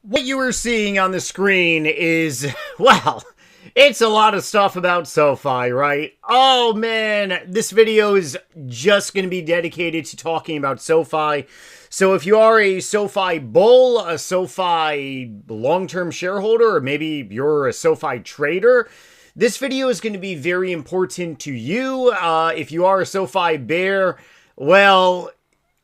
What you are seeing on the screen is, well, it's a lot of stuff about SoFi, right? Oh man, this video is just going to be dedicated to talking about SoFi. So if you are a SoFi bull, a SoFi long-term shareholder, or maybe you're a SoFi trader, this video is going to be very important to you. If you are a SoFi bear, well,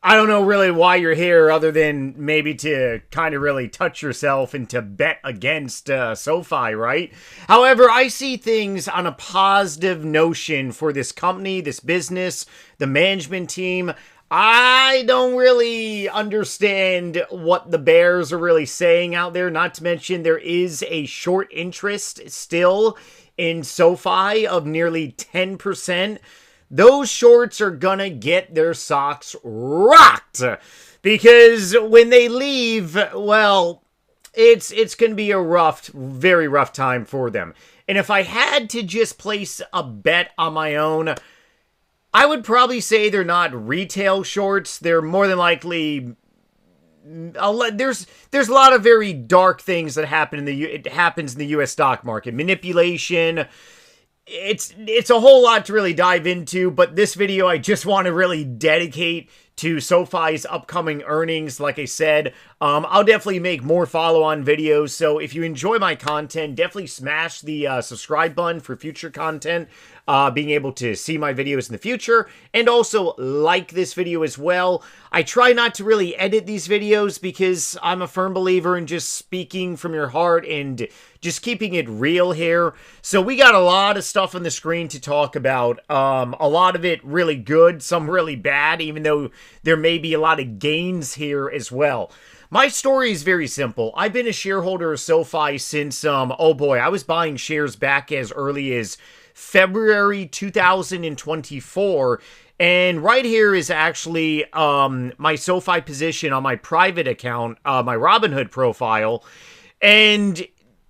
I don't know really why you're here other than maybe to kind of really touch yourself and to bet against SoFi, right? However, I see things on a positive notion for this company, this business, the management team. I don't really understand what the bears are really saying out there. Not to mention there is a short interest still in SoFi of nearly 10%. Those shorts are gonna get their socks rocked because when they leave, well, it's gonna be a rough, very rough time for them. And if I had to just place a bet on my own, I would probably say they're not retail shorts. They're more than likely there's a lot of very dark things that happen it happens in the US stock market. Manipulation. It's a whole lot to really dive into, but this video I just want to really dedicate to SoFi's upcoming earnings. Like I said, I'll definitely make more follow-on videos, so if you enjoy my content, definitely smash the subscribe button for future content, being able to see my videos in the future, and also like this video as well. I try not to really edit these videos because I'm a firm believer in just speaking from your heart and just keeping it real here. So we got a lot of stuff on the screen to talk about. A lot of it really good, some really bad, even though there may be a lot of gains here as well. My story is very simple. I've been a shareholder of SoFi since, oh boy, I was buying shares back as early as February 2024. And right here is actually my SoFi position on my private account, my Robinhood profile. And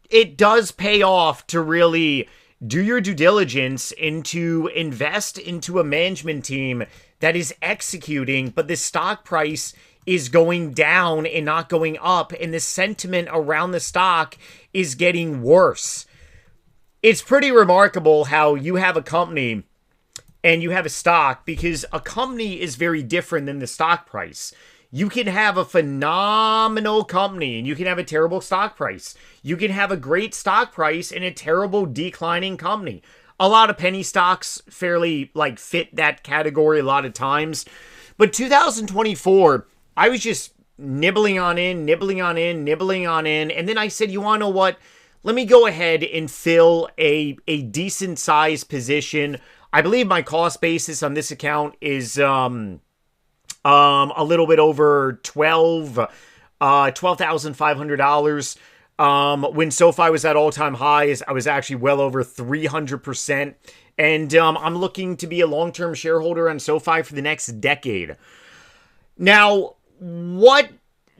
it does pay off to really do your due diligence and to invest into a management team that is executing, but the stock price is going down and not going up, and the sentiment around the stock is getting worse. It's pretty remarkable how you have a company and you have a stock, because a company is very different than the stock price. You can have a phenomenal company and you can have a terrible stock price. You can have a great stock price and a terrible declining company. A lot of penny stocks fairly fit that category a lot of times. But 2024, I was just nibbling on in. And then I said, you want to know what? Let me go ahead and fill a decent sized position. I believe my cost basis on this account is a little bit over $12,500. When SoFi was at all-time highs, I was actually well over 300%. And I'm looking to be a long-term shareholder on SoFi for the next decade. Now, what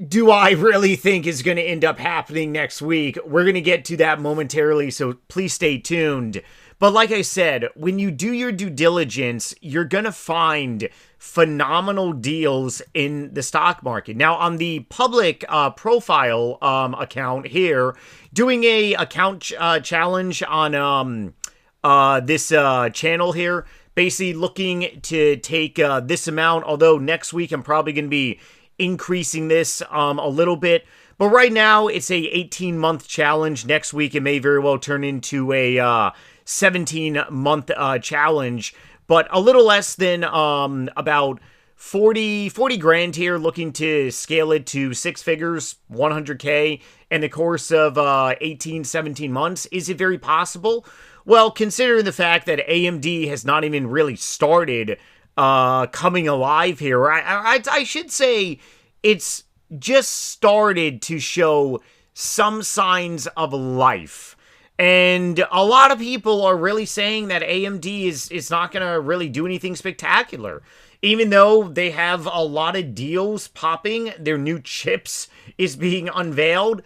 do I really think is going to end up happening next week? We're going to get to that momentarily, so please stay tuned. But like I said, when you do your due diligence, you're going to find phenomenal deals in the stock market. Now, on the public profile account here, doing a account challenge on this channel here, basically looking to take this amount, although next week I'm probably going to be increasing this a little bit. But right now, it's a 18-month challenge. Next week, it may very well turn into a 17-month challenge, but a little less than about 40 grand here, looking to scale it to six figures, 100K, in the course of 18, 17 months. Is it very possible? Well, considering the fact that AMD has not even really started coming alive here, I should say it's just started to show some signs of life. And a lot of people are really saying that AMD is not going to really do anything spectacular. Even though they have a lot of deals popping, their new chips is being unveiled.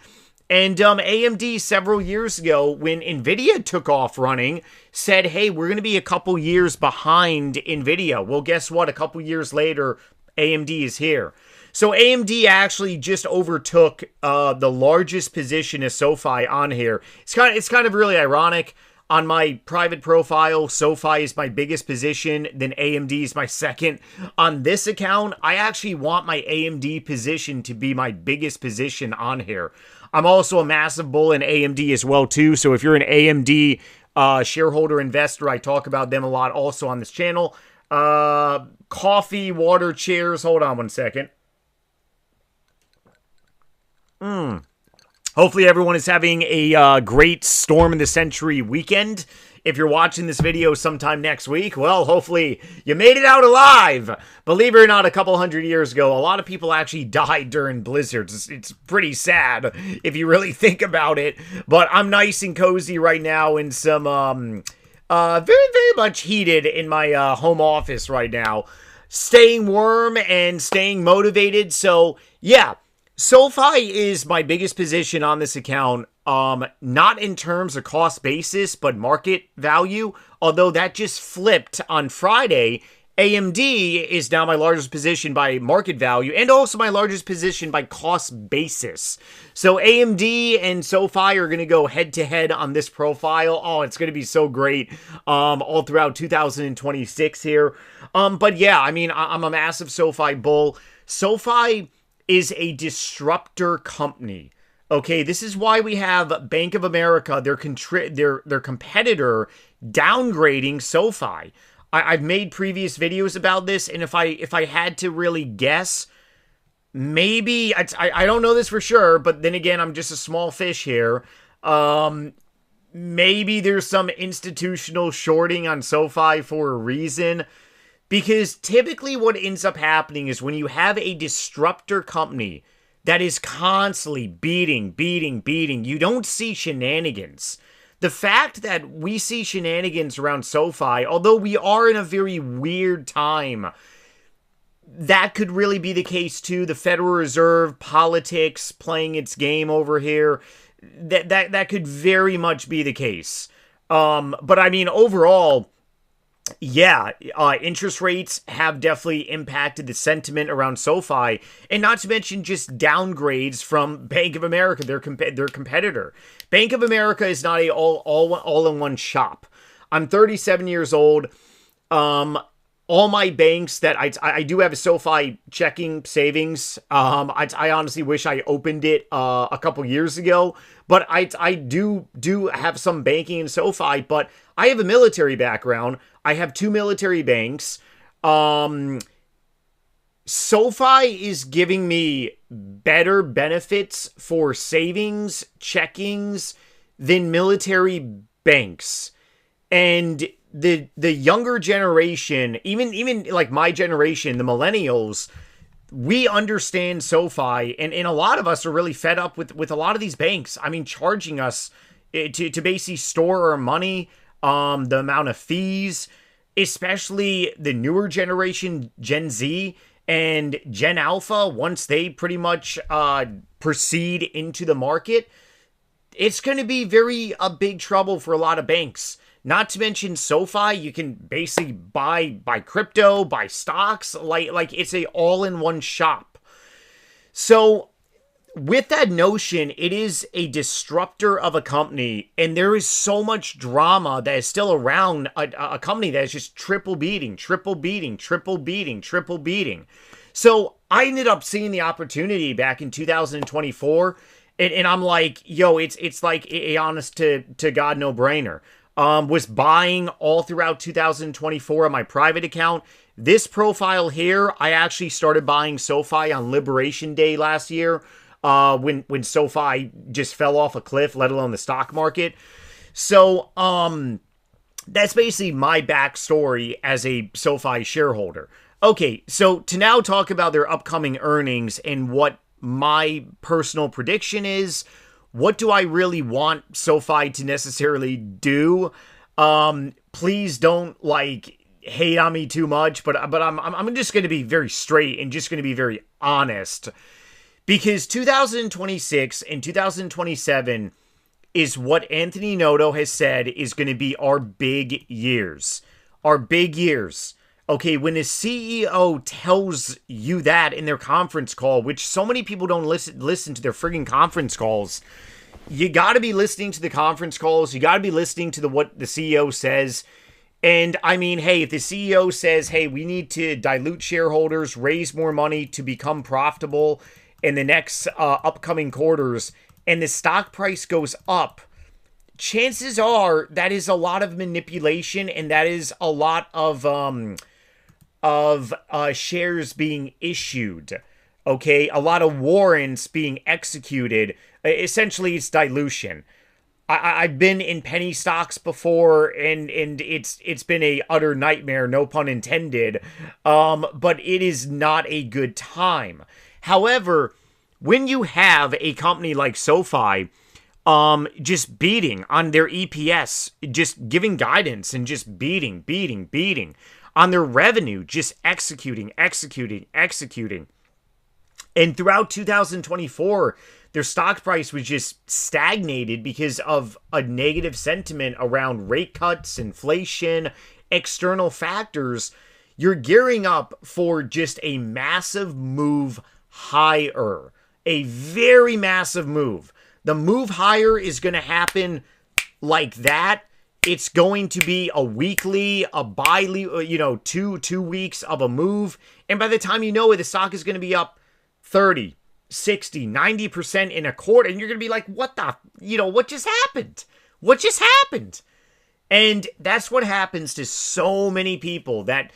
And AMD several years ago, when NVIDIA took off running, said, hey, we're going to be a couple years behind NVIDIA. Well, guess what? A couple years later, AMD is here. So AMD actually just overtook the largest position of SoFi on here. It's kind of really ironic. On my private profile, SoFi is my biggest position, then AMD is my second. On this account, I actually want my AMD position to be my biggest position on here. I'm also a massive bull in AMD as well too, so if you're an AMD shareholder investor, I talk about them a lot also on this channel. Coffee, water, chairs, hold on one second. Hopefully everyone is having a great Storm in the Century weekend. If you're watching this video sometime next week, well, hopefully you made it out alive. Believe it or not, a couple hundred years ago, a lot of people actually died during blizzards. It's pretty sad if you really think about it. But I'm nice and cozy right now in some very, very much heated in my home office right now. Staying warm and staying motivated. So, yeah. SoFi is my biggest position on this account, not in terms of cost basis, but market value, although that just flipped on Friday. AMD is now my largest position by market value and also my largest position by cost basis. So AMD and SoFi are going to go head-to-head on this profile. Oh, it's going to be so great all throughout 2026 here. But yeah, I mean, I'm a massive SoFi bull. SoFi is a disruptor company. Okay, this is why we have Bank of America, their competitor, downgrading SoFi. I've made previous videos about this, and if I had to really guess, maybe I don't know this for sure, but then again, I'm just a small fish here. Maybe there's some institutional shorting on SoFi for a reason. Because typically what ends up happening is when you have a disruptor company that is constantly beating, you don't see shenanigans. The fact that we see shenanigans around SoFi, although we are in a very weird time, that could really be the case too. The Federal Reserve, politics, playing its game over here, that could very much be the case. But I mean, overall, yeah, interest rates have definitely impacted the sentiment around SoFi, and not to mention just downgrades from Bank of America, their competitor. Bank of America is not a all-in-one shop. I'm 37 years old. All my banks that I do have a SoFi checking savings. I honestly wish I opened it a couple years ago, but I do have some banking in SoFi, but I have a military background. I have 2 military banks. SoFi is giving me better benefits for savings, checkings than military banks. And the younger generation, even like my generation, the millennials, we understand SoFi, and a lot of us are really fed up with a lot of these banks. I mean, charging us to basically store our money, the amount of fees, especially the newer generation, Gen Z and Gen Alpha, once they pretty much proceed into the market, it's going to be a big trouble for a lot of banks. Not to mention SoFi, you can basically buy crypto, buy stocks, like it's a all-in-one shop. So with that notion, it is a disruptor of a company, and there is so much drama that is still around a company that is just triple beating. So I ended up seeing the opportunity back in 2024, and I'm like, yo, it's like a honest to God no-brainer. Was buying all throughout 2024 on my private account. This profile here, I actually started buying SoFi on Liberation Day last year, when SoFi just fell off a cliff, let alone the stock market. So, that's basically my backstory as a SoFi shareholder. Okay, so to now talk about their upcoming earnings and what my personal prediction is. What do I really want SoFi to necessarily do? Please don't hate on me too much, but I'm just going to be very straight and just going to be very honest, because 2026 and 2027 is what Anthony Noto has said is going to be our big years. Okay, when a CEO tells you that in their conference call, which so many people don't listen to their frigging conference calls, you got to be listening to the conference calls. You got to be listening to what the CEO says. And I mean, hey, if the CEO says, hey, we need to dilute shareholders, raise more money to become profitable in the next upcoming quarters, and the stock price goes up, chances are that is a lot of manipulation, and that is a lot of shares being issued. Okay, a lot of warrants being executed. Essentially, it's dilution. I've been in penny stocks before, and it's been a utter nightmare, no pun intended. But it is not a good time. However, when you have a company like SoFi, just beating on their EPS, just giving guidance and just beating on their revenue, just executing. And throughout 2024, their stock price was just stagnated because of a negative sentiment around rate cuts, inflation, external factors. You're gearing up for just a massive move higher, a very massive move. The move higher is going to happen like that. It's going to be a weekly, a bi-weekly, two weeks of a move. And by the time you know it, the stock is going to be up 30, 60, 90% in a quarter. And you're going to be like, what just happened? What just happened? And that's what happens to so many people that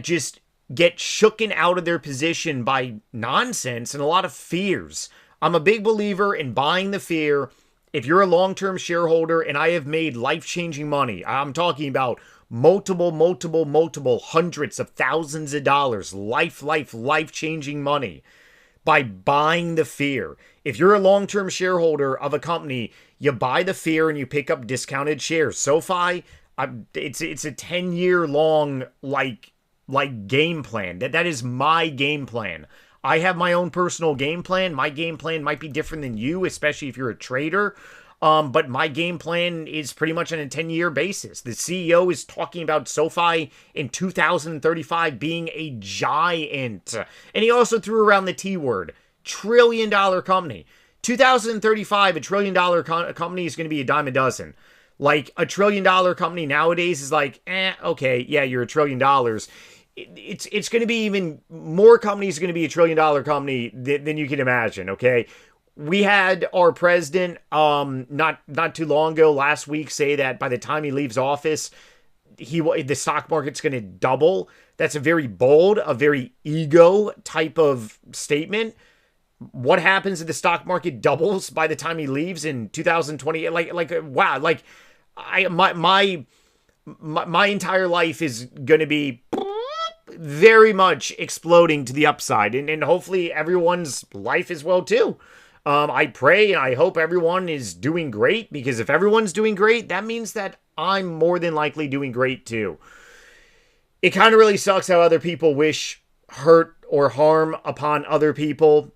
just get shooken out of their position by nonsense and a lot of fears. I'm a big believer in buying the fear. If you're a long-term shareholder, and I have made life-changing money, I'm talking about multiple hundreds of thousands of dollars, life-changing money by buying the fear. If you're a long-term shareholder of a company, you buy the fear and you pick up discounted shares. SoFi, it's a 10-year long like game plan. That is my game plan. I have my own personal game plan. My game plan might be different than you, especially if you're a trader. But my game plan is pretty much on a 10-year basis. The CEO is talking about SoFi in 2035 being a giant. And he also threw around the T word, trillion-dollar company. 2035, a trillion-dollar company is going to be a dime a dozen. Like, a trillion-dollar company nowadays is like, okay, yeah, you're $1 trillion. It's going to be even more companies going to be $1 trillion company than you can imagine. Okay, we had our president not too long ago, last week, say that by the time he leaves office, the stock market's going to double. That's a very bold, a very ego type of statement. What happens if the stock market doubles by the time he leaves in 2020? Wow, my entire life is going to be very much exploding to the upside, and hopefully everyone's life is well too. I pray and I hope everyone is doing great, because if everyone's doing great, that means that I'm more than likely doing great too. It kind of really sucks how other people wish hurt or harm upon other people.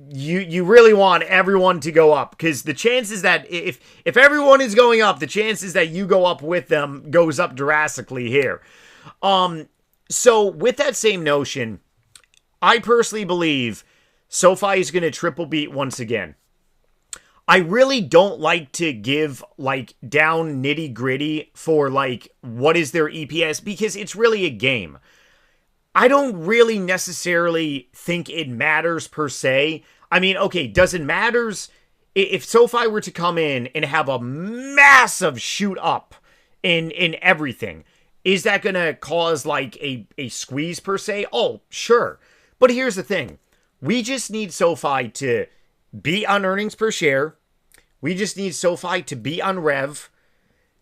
You really want everyone to go up, because the chances that if everyone is going up, the chances that you go up with them goes up drastically here. So with that same notion, I personally believe SoFi is going to triple beat once again. I really don't like to give down nitty gritty for what is their EPS, because it's really a game. I don't really necessarily think it matters per se. I mean, okay, does it matters if SoFi were to come in and have a massive shoot up in everything? Is that going to cause a squeeze per se? Oh, sure. But here's the thing. We just need SoFi to be on earnings per share. We just need SoFi to be on rev.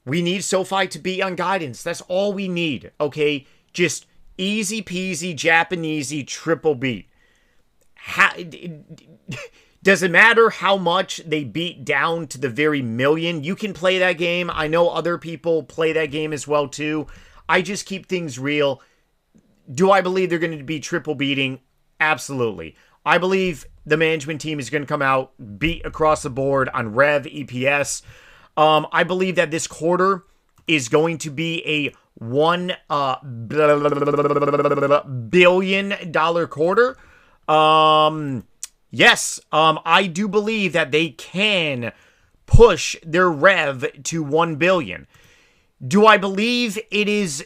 We need SoFi to be on guidance. That's all we need, okay? Just easy peasy, Japanesey, triple beat. Does it matter how much they beat down to the very million? You can play that game. I know other people play that game as well too. I just keep things real. Do I believe they're going to be triple beating? Absolutely. I believe the management team is going to come out, beat across the board on rev, EPS. I believe that this quarter is going to be a $1 billion quarter. Yes, I do believe that they can push their rev to 1 billion. Do I believe it is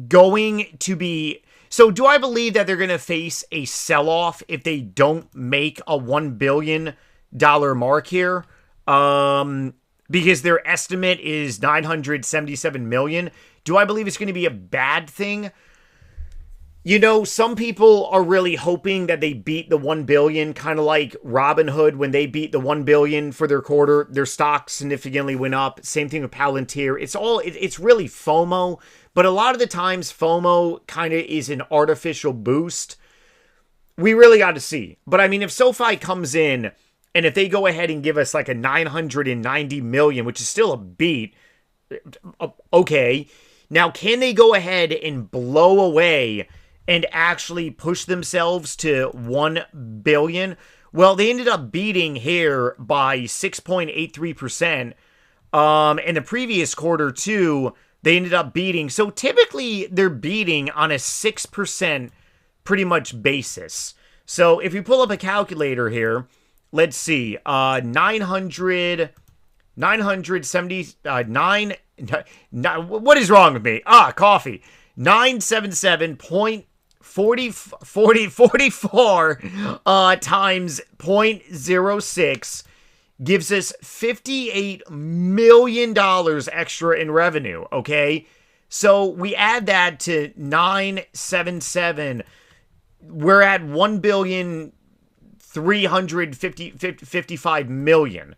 going to be... So do I believe that they're going to face a sell-off if they don't make a $1 billion mark here? Because their estimate is 977 million. Do I believe it's going to be a bad thing? You know, some people are really hoping that they beat the 1 billion, kind of like Robinhood when they beat the 1 billion for their quarter. Their stock significantly went up. Same thing with Palantir. It's really FOMO, but a lot of the times FOMO kind of is an artificial boost. We really got to see. But I mean, if SoFi comes in and if they go ahead and give us like a 990 million, which is still a beat, okay. Now, can they go ahead and blow away and actually push themselves to 1 billion? Well, they ended up beating here by 6.83%. In the previous quarter, too, they ended up beating. So typically, they're beating on a 6% pretty much basis. So if you pull up a calculator here, let's see, 979, what is wrong with me? Coffee. 977.44 times 0.06 gives us $58 million extra in revenue, okay? So we add that to 977. We're at 1,355 million.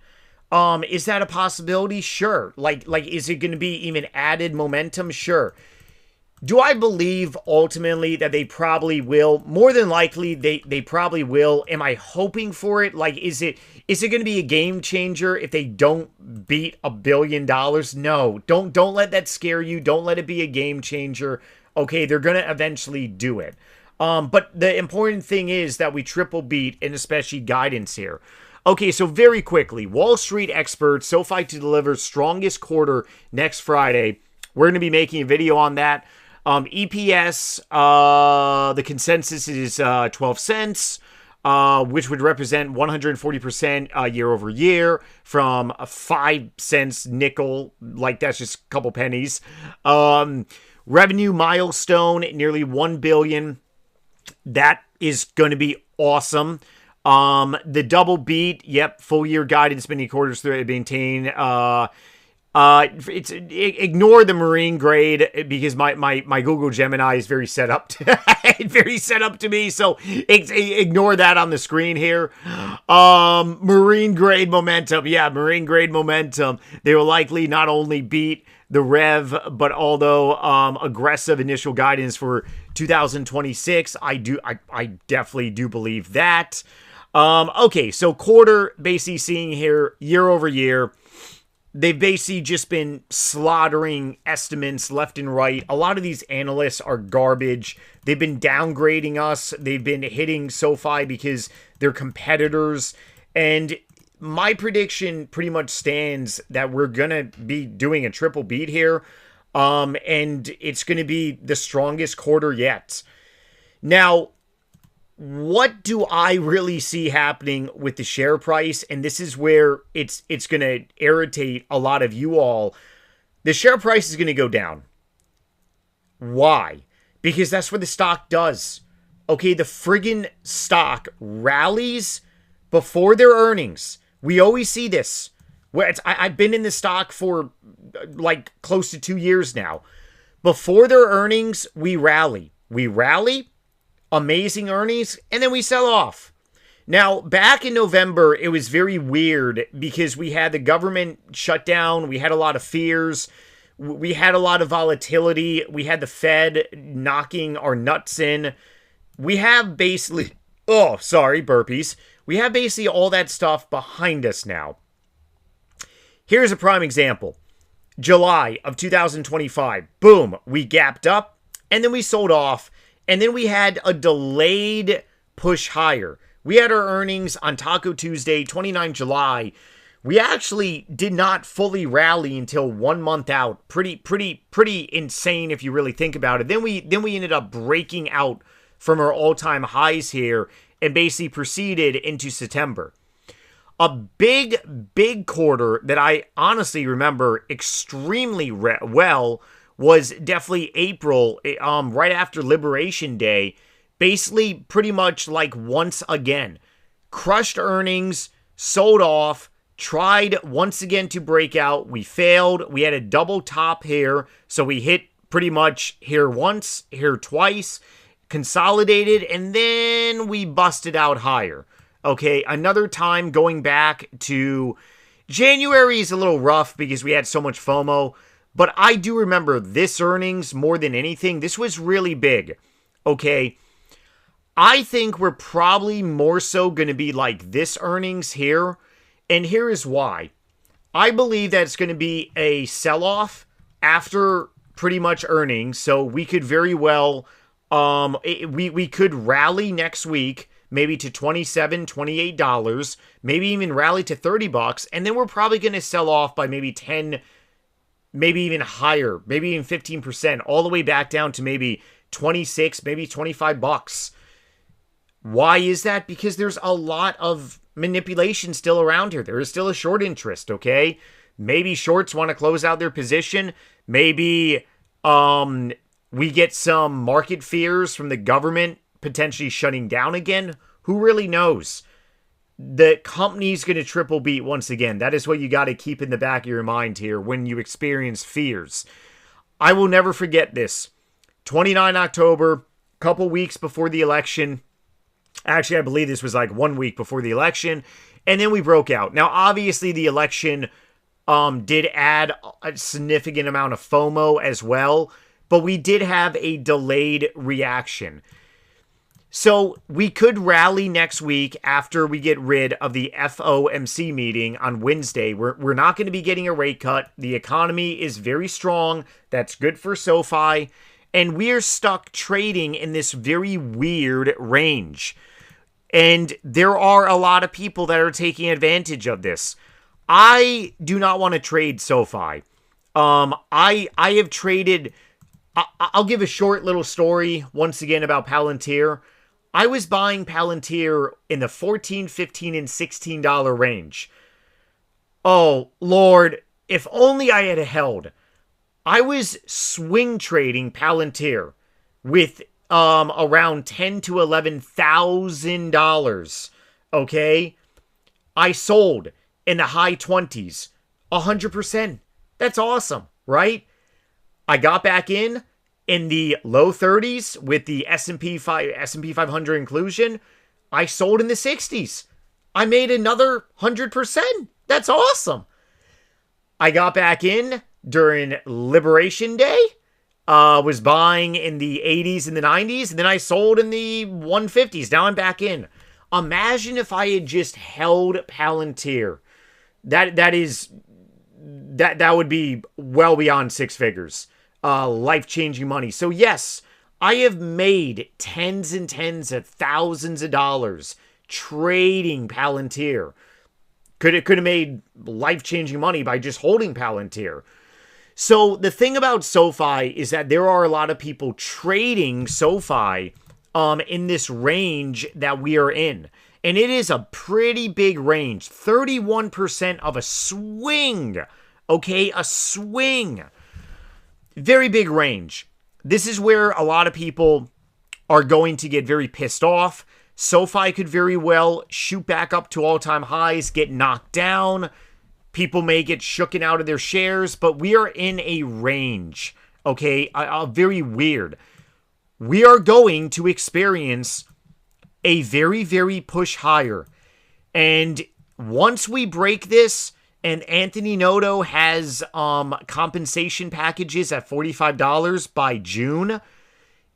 Is that a possibility? Sure. Like, is it going to be even added momentum? Sure. Do I believe ultimately that they probably will? More than likely, they probably will. Am I hoping for it? Like, is it going to be a game changer if they don't beat $1 billion? No. Don't let that scare you. Don't let it be a game changer. Okay, they're going to eventually do it. But the important thing is that we triple beat, and especially guidance here. Okay, so very quickly, Wall Street experts, SoFi to deliver strongest quarter next Friday. We're going to be making a video on that. EPS, the consensus is 12 cents, which would represent 140% year over year from a 5 cents nickel. Like, that's just a couple pennies. Revenue milestone, nearly 1 billion. That is going to be awesome. The double beat, yep, full year guidance, many quarters through maintain. Ignore the marine grade because my Google Gemini is very set up to me, so ignore that on the screen here. Marine grade momentum, marine grade momentum. They will likely not only beat the rev, but although aggressive initial guidance for 2026, I definitely do believe that. Okay, so quarter basically seeing here year over year. They've basically just been slaughtering estimates left and right. A lot of these analysts are garbage. They've been downgrading us. They've been hitting SoFi because they're competitors. And my prediction pretty much stands that we're going to be doing a triple beat here. And it's going to be the strongest quarter yet. Now, what do I really see happening with the share price? And this is where it's going to irritate a lot of you all. The share price is going to go down. Why? Because that's what the stock does. Okay, the friggin' stock rallies before their earnings. We always see this. I've been in the stock for like close to 2 years now. Before their earnings, we rally. We rally. Amazing earnings, and then we sell off. Now, back in November, it was very weird because we had the government shutdown. We had a lot of fears. We had a lot of volatility. We had the Fed knocking our nuts in. We have basically... Oh, sorry, burpees. We have basically all that stuff behind us now. Here's a prime example. July of 2025. Boom. We gapped up, and then we sold off. And then we had a delayed push higher. We had our earnings on Taco Tuesday, 29 July. we actually did not fully rally until 1 month out. Pretty insane if you really think about it. Then we ended up breaking out from our all-time highs here and basically proceeded into September. A big quarter that I honestly remember extremely well was definitely April, right after Liberation Day. Basically, pretty much like once again, crushed earnings, sold off, tried once again to break out. We failed. We had a double top here, so we hit pretty much here once, here twice, consolidated, and then we busted out higher. Okay, another time going back to January is a little rough because we had so much FOMO, but I do remember this earnings more than anything. This was really big. Okay, I think we're probably more so going to be like this earnings here, and here is why. I believe that it's going to be a sell-off after pretty much earnings, so we could very well, we could rally next week, maybe to $27, $28, maybe even rally to $30, and then we're probably going to sell off by maybe 10, maybe even higher, maybe even 15%, all the way back down to maybe 26, maybe $25. Why is that? Because there's a lot of manipulation still around here. There is still a short interest, okay? Maybe shorts want to close out their position. Maybe we get some market fears from the government potentially shutting down again. Who really knows? The company's going to triple beat once again. That is what you got to keep in the back of your mind here when you experience fears. I will never forget this. 29 October, couple weeks before the election. Actually, I believe this was like 1 week before the election. And then we broke out. Now, obviously, the election did add a significant amount of FOMO as well. But we did have a delayed reaction. So we could rally next week after we get rid of the FOMC meeting on Wednesday. We're not going to be getting a rate cut. The economy is very strong. That's good for SoFi. And we're stuck trading in this very weird range. And there are a lot of people that are taking advantage of this. I do not want to trade SoFi. I have traded... I'll give a short little story once again about Palantir. I was buying Palantir in the $14, $15, and $16 range. Oh, Lord, if only I had held. I was swing trading Palantir with around $10,000 to $11,000. Okay? I sold in the high 20s. 100%. That's awesome, right? I got back in the low 30s with the S&P 500 inclusion. I sold in the 60s. I made another 100%. That's awesome. I got back in during Liberation Day. Was buying in the 80s and the 90s. And then I sold in the 150s. Now I'm back in. Imagine if I had just held Palantir. That would be well beyond six figures. Life-changing money. So yes, I have made tens and tens of thousands of dollars trading Palantir. Could have made life-changing money by just holding Palantir. So the thing about SoFi is that there are a lot of people trading SoFi in this range that we are in. And it is a pretty big range. 31% of a swing. Okay, a swing. Very big range. This is where a lot of people are going to get very pissed off. SoFi could very well shoot back up to all-time highs, get knocked down. People may get shooken out of their shares, but we are in a range, okay? Very weird. We are going to experience a very, very push higher. And once we break this, and Anthony Noto has compensation packages at $45 by June,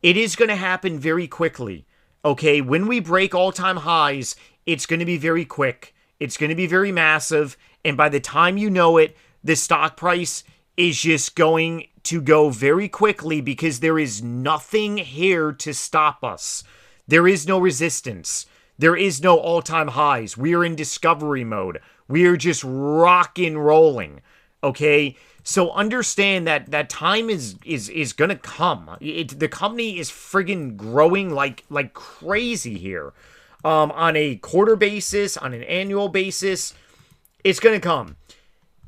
it is going to happen very quickly. Okay, when we break all-time highs, it's going to be very quick. It's going to be very massive. And by the time you know it, the stock price is just going to go very quickly because there is nothing here to stop us. There is no resistance. There is no all-time highs. We are in discovery mode. We are just rock and rolling. Okay, so understand that time is gonna come. The company is friggin' growing like crazy here, on a quarter basis, on an annual basis. It's gonna come.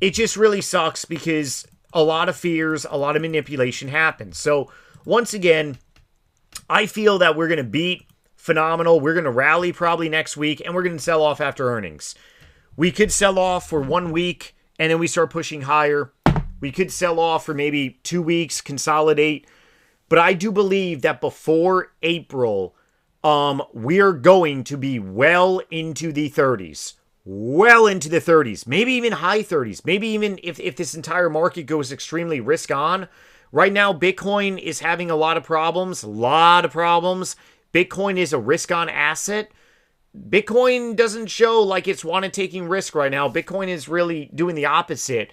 It just really sucks because a lot of fears, a lot of manipulation happens. So once again, I feel that we're gonna beat phenomenal. We're gonna rally probably next week, and we're gonna sell off after earnings. We could sell off for 1 week and then we start pushing higher. We could sell off for maybe 2 weeks, consolidate. But I do believe that before April, we're going to be well into the 30s. Well into the 30s. Maybe even high 30s. Maybe even if this entire market goes extremely risk on. Right now, Bitcoin is having a lot of problems. Bitcoin is a risk on asset. Bitcoin doesn't show like it's wanted taking risk right now. Bitcoin is really doing the opposite.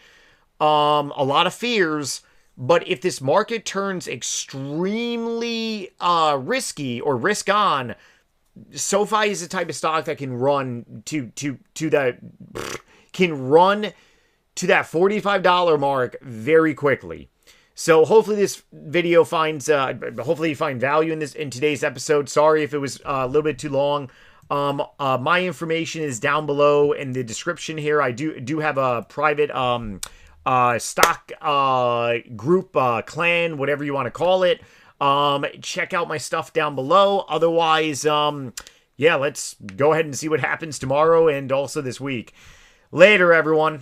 A lot of fears, but if this market turns extremely risky or risk on, SoFi is the type of stock that can run to that $45 mark very quickly. So hopefully this video hopefully you find value in today's episode. Sorry if it was a little bit too long. My information is down below in the description here. I do have a private stock group, clan, whatever you want to call it. Check out my stuff down below. Otherwise, yeah, let's go ahead and see what happens tomorrow and also this week. Later, everyone.